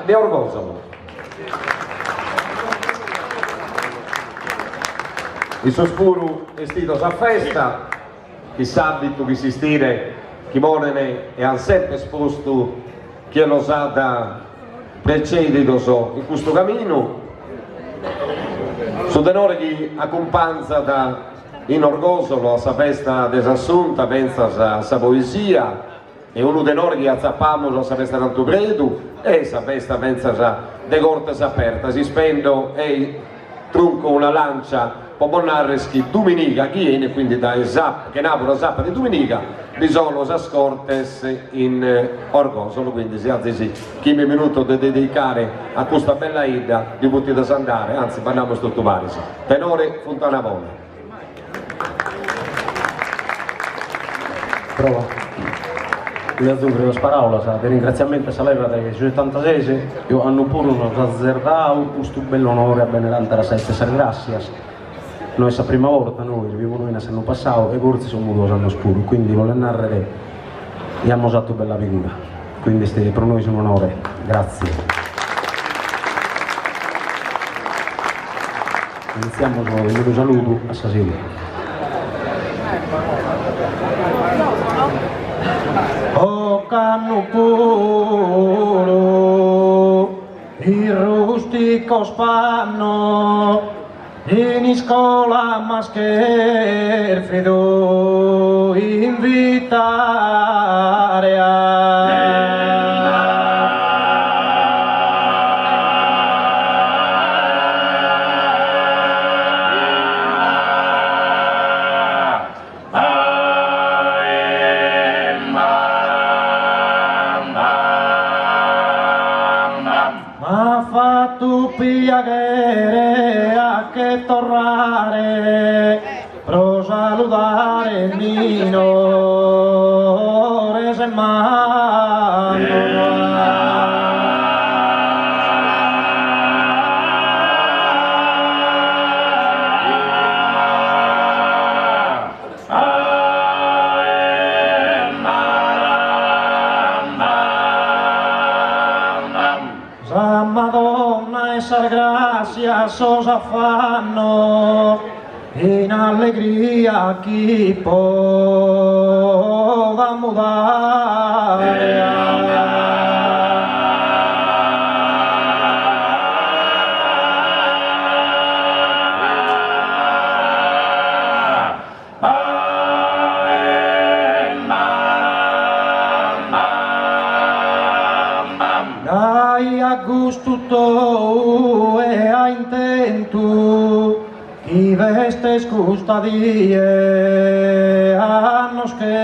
di Orgosolo. Il sospuru è stito a festa, chi sabitu, chi si stire, chi monene e han sempre esposto chi lo sa da precedito in questo cammino. Su denore chi accompagna da in Orgosolo a sa festa desassunta, pensa a sa poesia, e uno di noi che azzappamo a sa festa tanto credo, e sa festa pensa de corte aperta, si spendo e trunco una lancia per buonare che domenica chi viene, quindi da Esap, che Napoli Esap di domenica, vi sono le scortes in Orgosolo, quindi si alzi sì, 15 minuti da dedicare a questa bella ida di potete andare, anzi parliamo tutto vari, tenore Fontana Pona. Prova. Innanzitutto le parole, di ringraziamento a leva dei 76, io hanno pure uno azzardao, questo bello onore a Benelante a sette gracias. Noi è la prima volta, noi viviamo noi l'anno passato e forse sono due anni scuro, quindi voglio narrare e abbiamo usato bella figura, quindi per noi sono un onore, grazie. Iniziamo con il saluto a Sasile. O canno puro, il rustico spanno, in scuola mascher fido invitare piacere a che tornare pro salutare il minore se gracias os affanno in allegria chi può mudare. Dai a gusto tu e a intento chi veste scustadie hanno schento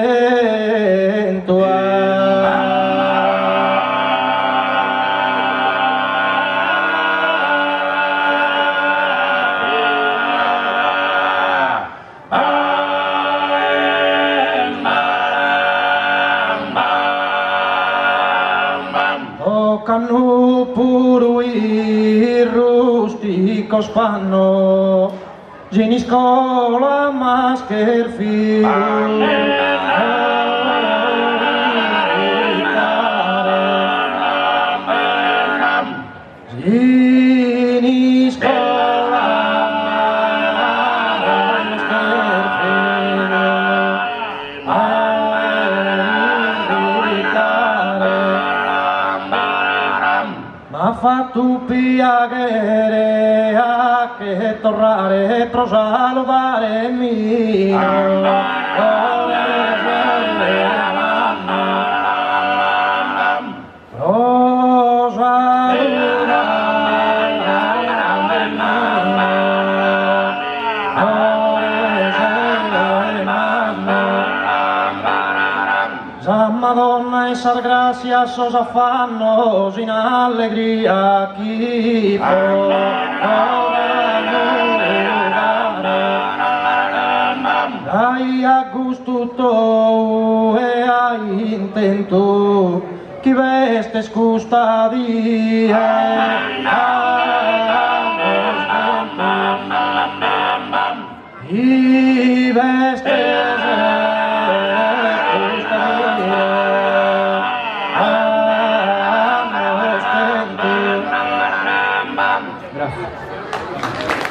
canno puro il rustico spanno gini scola mascher gini scola ha fatto piacere a che tornare pro salutare mio Madonna esas gracias os afannos in allegria chi può dai a gusto tu e a intento chi veste scustadia chi veste Grazie.